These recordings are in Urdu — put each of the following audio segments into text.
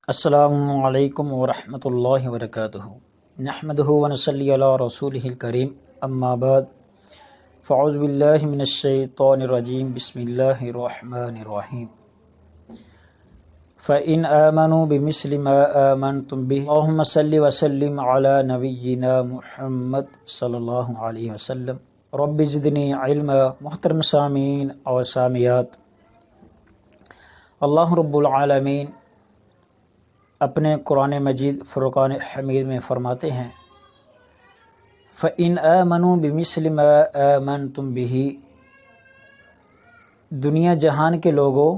السلام علیکم ورحمۃ اللہ وبرکاتہ۔ نحمدہ ونصلی علی رسولہ الکریم، اما بعد فاعوذ باللہ من الشیطان الرجیم، بسم اللہ الرحمن الرحیم۔ فَإِنْ آمَنُوا بِمِثْلِ مَا آمَنْتُمْ بِهِ اللہم صلی وسلم علی نبینا محمد صلی اللہ علیہ وسلم۔ رب زدنی علما۔ محترم سامعین اور سامعات، اللہ رب العالمین اپنے قرآن مجید فرقان حمید میں فرماتے ہیں، فَإِنْ آمَنُوا بِمِثْلِ مَا آمَنْتُمْ بِهِ، دنیا جہان کے لوگوں،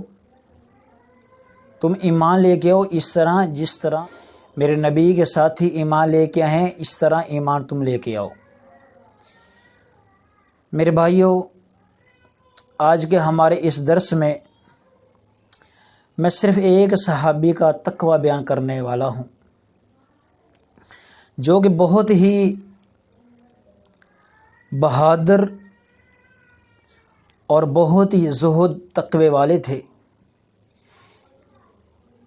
تم ایمان لے کے آؤ اس طرح جس طرح میرے نبی کے ساتھی ایمان لے کے ہیں، اس طرح ایمان تم لے کے آؤ۔ میرے بھائیوں، آج کے ہمارے اس درس میں میں صرف ایک صحابی کا تقوی بیان کرنے والا ہوں، جو کہ بہت ہی بہادر اور بہت ہی زہد تقوی والے تھے۔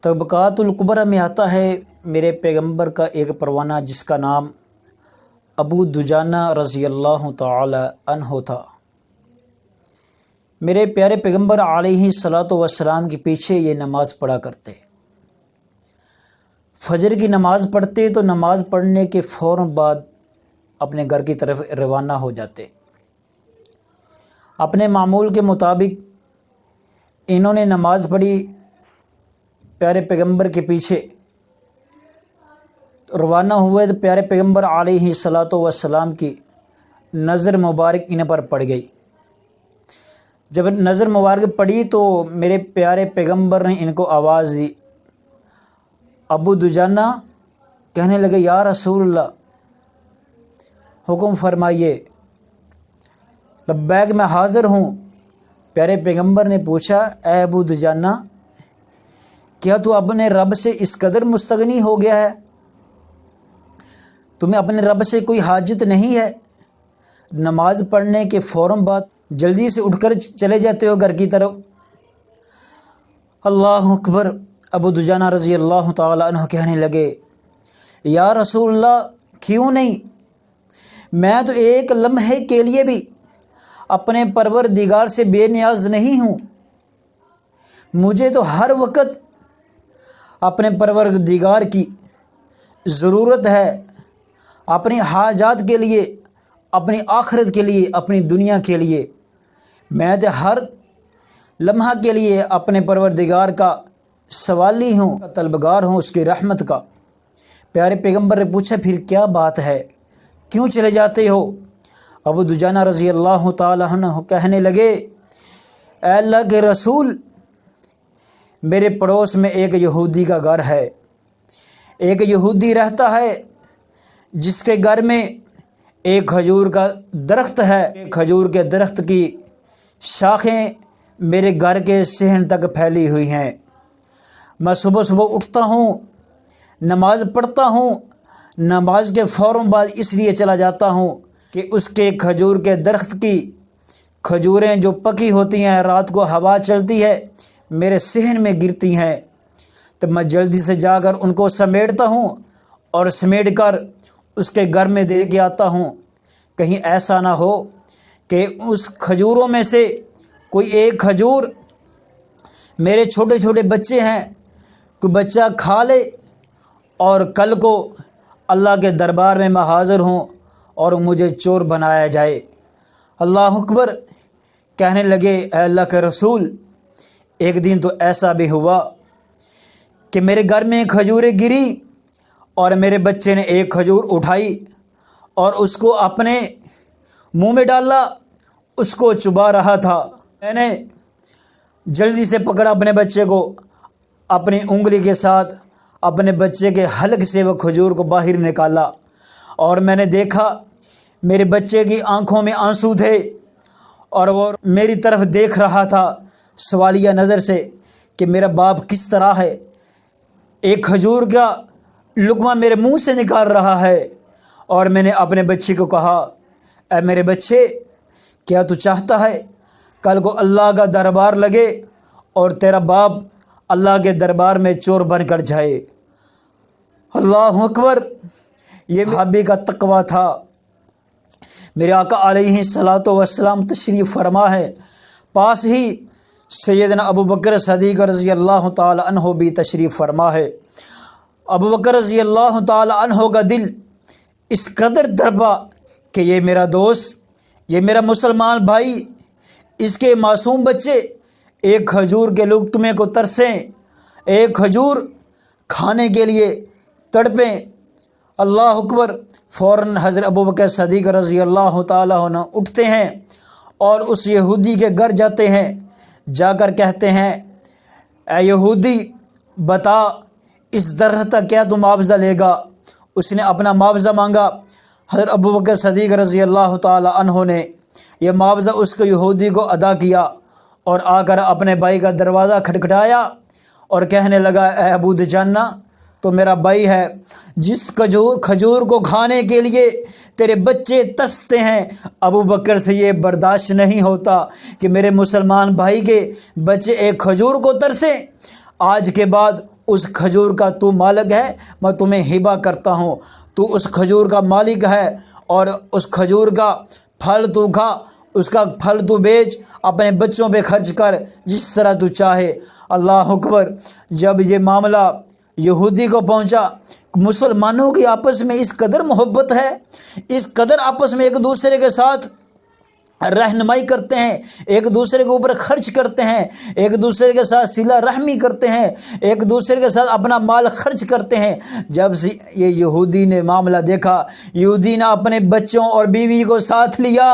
طبقات الکبریٰ میں آتا ہے میرے پیغمبر کا ایک پروانہ جس کا نام ابو دجانہ رضی اللہ تعالی عنہ تھا۔ میرے پیارے پیغمبر علیہ الصلاۃ والسلام کے پیچھے یہ نماز پڑھا کرتے، فجر کی نماز پڑھتے تو نماز پڑھنے کے فوراً بعد اپنے گھر کی طرف روانہ ہو جاتے۔ اپنے معمول کے مطابق انہوں نے نماز پڑھی، پیارے پیغمبر کے پیچھے روانہ ہوئے تو پیارے پیغمبر علیہ الصلاۃ والسلام کی نظر مبارک ان پر پڑ گئی۔ جب نظر مبارک پڑی تو میرے پیارے پیغمبر نے ان کو آواز دی، ابو دجانہ کہنے لگے، یا رسول اللہ، حکم فرمائیے۔ لبیک، میں حاضر ہوں۔ پیارے پیغمبر نے پوچھا، اے ابو دجانہ، کیا تو اپنے رب سے اس قدر مستغنی ہو گیا ہے؟ تمہیں اپنے رب سے کوئی حاجت نہیں ہے؟ نماز پڑھنے کے فوراً بعد جلدی سے اٹھ کر چلے جاتے ہو گھر کی طرف۔ اللہ اکبر۔ ابو دجانہ رضی اللہ تعالی عنہ کہنے لگے، یا رسول اللہ، کیوں نہیں؟ میں تو ایک لمحے کے لیے بھی اپنے پروردگار سے بے نیاز نہیں ہوں۔ مجھے تو ہر وقت اپنے پروردگار کی ضرورت ہے، اپنی حاجات کے لیے، اپنی آخرت کے لیے، اپنی دنیا کے لیے۔ میں تو ہر لمحہ کے لیے اپنے پروردگار کا سوالی ہوں، طلبگار ہوں اس کی رحمت کا۔ پیارے پیغمبر نے پوچھا، پھر کیا بات ہے، کیوں چلے جاتے ہو؟ ابو دجانہ رضی اللہ تعالی عنہ کہنے لگے، اے اللہ کے رسول، میرے پڑوس میں ایک یہودی کا گھر ہے۔ ایک یہودی رہتا ہے جس کے گھر میں ایک کھجور کا درخت ہے۔ کھجور کے درخت کی شاخیں میرے گھر کے صحن تک پھیلی ہوئی ہیں۔ میں صبح صبح اٹھتا ہوں، نماز پڑھتا ہوں، نماز کے فوراً بعد اس لیے چلا جاتا ہوں کہ اس کے کھجور کے درخت کی کھجوریں جو پکی ہوتی ہیں، رات کو ہوا چلتی ہے، میرے صحن میں گرتی ہیں، تو میں جلدی سے جا کر ان کو سمیٹتا ہوں اور سمیٹ کر اس کے گھر میں دے کے آتا ہوں۔ کہیں ایسا نہ ہو کہ اس کھجوروں میں سے کوئی ایک کھجور میرے چھوٹے چھوٹے بچے ہیں، کوئی بچہ کھا لے اور کل کو اللہ کے دربار میں میں حاضر ہوں اور مجھے چور بنایا جائے۔ اللہ اکبر۔ کہنے لگے، اے اللہ کے رسول، ایک دن تو ایسا بھی ہوا کہ میرے گھر میں کھجوریں گری اور میرے بچے نے ایک کھجور اٹھائی اور اس کو اپنے منہ میں ڈالا، اس کو چبا رہا تھا۔ میں نے جلدی سے پکڑا اپنے بچے کو، اپنی انگلی کے ساتھ اپنے بچے کے حلق سے وہ کھجور کو باہر نکالا، اور میں نے دیکھا میرے بچے کی آنکھوں میں آنسو تھے اور وہ میری طرف دیکھ رہا تھا سوالیہ نظر سے کہ میرا باپ کس طرح ہے، ایک کھجور کا لقمہ میرے منہ سے نکال رہا ہے۔ اور میں نے اپنے بچے کو کہا، اے میرے بچے، کیا تو چاہتا ہے کل کو اللہ کا دربار لگے اور تیرا باپ اللہ کے دربار میں چور بن کر جائے۔ اللہ اکبر، یہ صحابی کا تقویٰ تھا۔ میرے آقا علیہ الصلوۃ والسلام تشریف فرما ہے، پاس ہی سیدنا ابو بکر صدیق رضی اللہ تعالی عنہ بھی تشریف فرما ہے۔ ابو بکر رضی اللہ تعالی عنہ کا دل اس قدر دربا کہ یہ میرا دوست، یہ میرا مسلمان بھائی، اس کے معصوم بچے ایک کھجور کے لقمے کو ترسیں، ایک کھجور کھانے کے لیے تڑپیں۔ اللہ اکبر، فوراً حضرت ابو بکر صدیق رضی اللہ تعالیٰ عنہ اٹھتے ہیں اور اس یہودی کے گھر جاتے ہیں، جا کر کہتے ہیں اے یہودی بتا اس درخت کا کیا تو معاوضہ لے گا۔ اس نے اپنا معاوضہ مانگا۔ حضرت ابو بکر صدیق رضی اللہ تعالیٰ عنہ نے یہ معاوضہ اس کو یہودی کو ادا کیا اور آ کر اپنے بھائی کا دروازہ کھٹکھٹایا اور کہنے لگا اے ابو دجانہ تو میرا بھائی ہے، جس کھجور کو کھانے کے لیے تیرے بچے ترستے ہیں، ابو بکر سے یہ برداشت نہیں ہوتا کہ میرے مسلمان بھائی کے بچے ایک کھجور کو ترسیں۔ آج کے بعد اس کھجور کا تو مالک ہے، میں تمہیں ہبہ کرتا ہوں، تو اس کھجور کا مالک ہے اور اس کھجور کا پھل تو کھا، اس کا پھل تو بیچ، اپنے بچوں پہ خرچ کر جس طرح تو چاہے۔ اللہ اکبر، جب یہ معاملہ یہودی کو پہنچا، مسلمانوں کی آپس میں اس قدر محبت ہے، اس قدر آپس میں ایک دوسرے کے ساتھ رہنمائی کرتے ہیں، ایک دوسرے کے اوپر خرچ کرتے ہیں، ایک دوسرے کے ساتھ صلہ رحمی کرتے ہیں، ایک دوسرے کے ساتھ اپنا مال خرچ کرتے ہیں۔ جب سے یہ یہودی نے معاملہ دیکھا، یہودی نے اپنے بچوں اور بیوی کو ساتھ لیا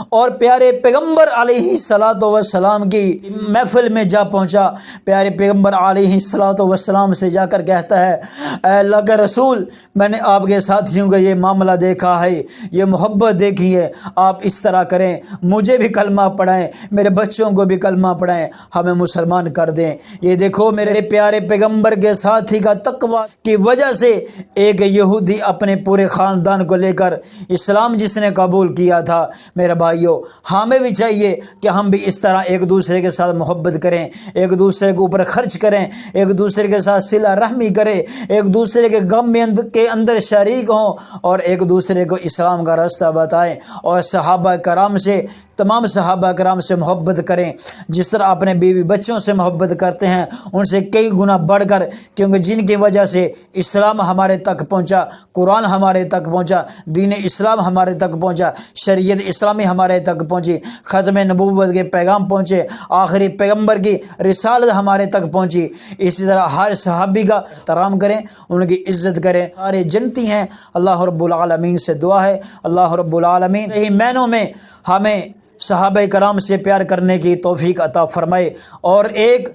اور پیارے پیغمبر علیہ الصلوۃ والسلام کی محفل میں جا پہنچا۔ پیارے پیغمبر علیہ الصلوۃ والسلام سے جا کر کہتا ہے اے اللہ کے رسول، میں نے آپ کے ساتھیوں کا یہ معاملہ دیکھا ہے، یہ محبت دیکھی ہے، آپ اس طرح کریں، مجھے بھی کلمہ پڑھائیں، میرے بچوں کو بھی کلمہ پڑھائیں، ہمیں مسلمان کر دیں۔ یہ دیکھو میرے پیارے پیغمبر کے ساتھی کا تقویٰ کی وجہ سے ایک یہودی اپنے پورے خاندان کو لے کر اسلام جس نے قبول کیا تھا۔ میرے بھائیوں، ہمیں بھی چاہیے کہ ہم بھی اس طرح ایک دوسرے کے ساتھ محبت کریں، ایک دوسرے کے اوپر خرچ کریں، ایک دوسرے کے ساتھ صلہ رحمی کریں، ایک دوسرے کے غم کے اندر شریک ہوں اور ایک دوسرے کو اسلام کا راستہ بتائیں، اور صحابہ کرام سے، تمام صحابہ کرام سے محبت کریں جس طرح اپنے بیوی بچوں سے محبت کرتے ہیں، ان سے کئی گنا بڑھ کر، کیونکہ جن کی وجہ سے اسلام ہمارے تک پہنچا، قرآن ہمارے تک پہنچا، دین اسلام ہمارے تک پہنچا، شریعت اسلامی ہمارے تک پہنچی، ختم نبوت کے پیغام پہنچے، آخری پیغمبر کی رسالت ہمارے تک پہنچی۔ اسی طرح ہر صحابی کا احترام کریں، ان کی عزت کریں، سارے جنتی ہیں۔ اللہ رب العالمین سے دعا ہے اللہ رب العالمین یہی مہینوں میں ہمیں صحابہ کرام سے پیار کرنے کی توفیق عطا فرمائے، اور ایک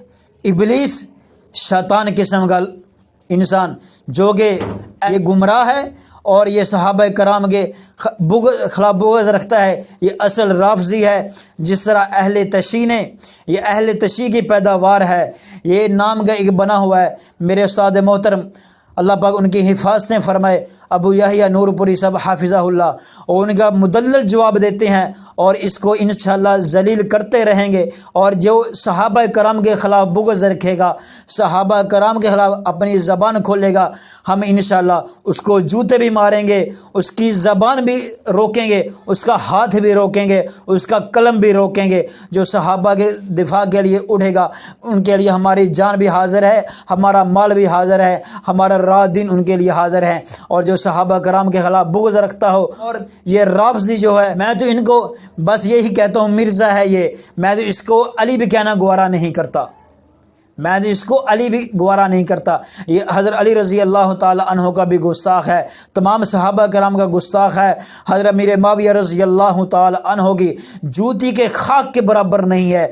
ابلیس شیطان قسم کا انسان جو کہ یہ گمراہ ہے اور یہ صحابہ کرام کے خلاف بغض رکھتا ہے، یہ اصل رافضی ہے۔ جس طرح اہل تشیع نے، یہ اہل تشیع کی پیداوار ہے، یہ نام کا ایک بنا ہوا ہے۔ میرے استاد محترم اللہ پاک ان کی حفاظتیں فرمائے، ابو یحییٰ نور پوری صاحب حافظہ اللہ، اور ان کا مدلل جواب دیتے ہیں اور اس کو انشاءاللہ ذلیل کرتے رہیں گے۔ اور جو صحابہ کرام کے خلاف بغض رکھے گا، صحابہ کرام کے خلاف اپنی زبان کھولے گا، ہم انشاءاللہ اس کو جوتے بھی ماریں گے، اس کی زبان بھی روکیں گے، اس کا ہاتھ بھی روکیں گے، اس کا قلم بھی روکیں گے۔ جو صحابہ کے دفاع کے لیے اٹھے گا، ان کے لیے ہماری جان بھی حاضر ہے، ہمارا مال بھی حاضر ہے، ہمارا رات دن ان کے لیے حاضر ہے۔ اور جو صحابہ کرام کے خلاف بغض رکھتا ہو، اور یہ رافضی جو ہے، میں تو ان کو بس یہی کہتا ہوں مرزا ہے یہ، میں تو اس کو علی بھی کہنا گوارا نہیں کرتا، میں اس کو علی بھی گوارا نہیں کرتا۔ یہ حضرت علی رضی اللہ تعالی عنہ کا بھی گستاخ ہے، تمام صحابہ کرام کا گستاخ ہے۔ حضرت امیر معاویہ رضی اللہ تعالی عنہ کی جوتی کے خاک کے برابر نہیں ہے،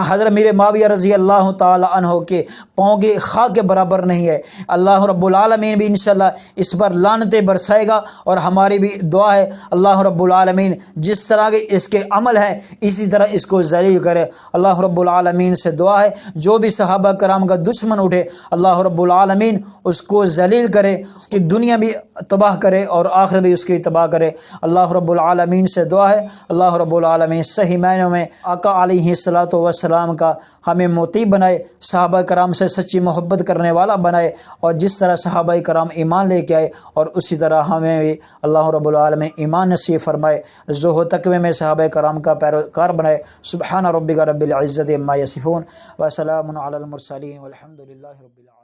حضرت امیر معاویہ رضی اللہ تعالی عنہ کے پاؤں کے خاک کے برابر نہیں ہے۔ اللہ رب العالمین بھی انشاءاللہ اس پر لعنتیں برسائے گا، اور ہماری بھی دعا ہے اللہ رب العالمین جس طرح کے اس کے عمل ہیں اسی طرح اس کو ذلیل کرے۔ اللہ رب العالمین سے دعا ہے جو بھی صحابہ کرام کا دشمن اٹھے اللہ رب العالمین اس کو ذلیل کرے، اس کی دنیا بھی تباہ کرے اور آخر بھی اس کی تباہ کرے۔ اللہ رب العالمین سے دعا ہے اللہ رب العالمین صحیح معنوں میں آقا علیہ الصلاۃ والسلام کا ہمیں مطیع بنائے، صحابہ کرام سے سچی محبت کرنے والا بنائے، اور جس طرح صحابہ کرام ایمان لے کے آئے اور اسی طرح ہمیں بھی اللہ رب العالمین ایمان نصیب فرمائے، زہد و تقوی میں صحابہ کرام کا پیروکار بنائے۔ سبحان ربک رب العزت عما یصفون وسلام علی المرسلین والحمد للہ رب العالمین۔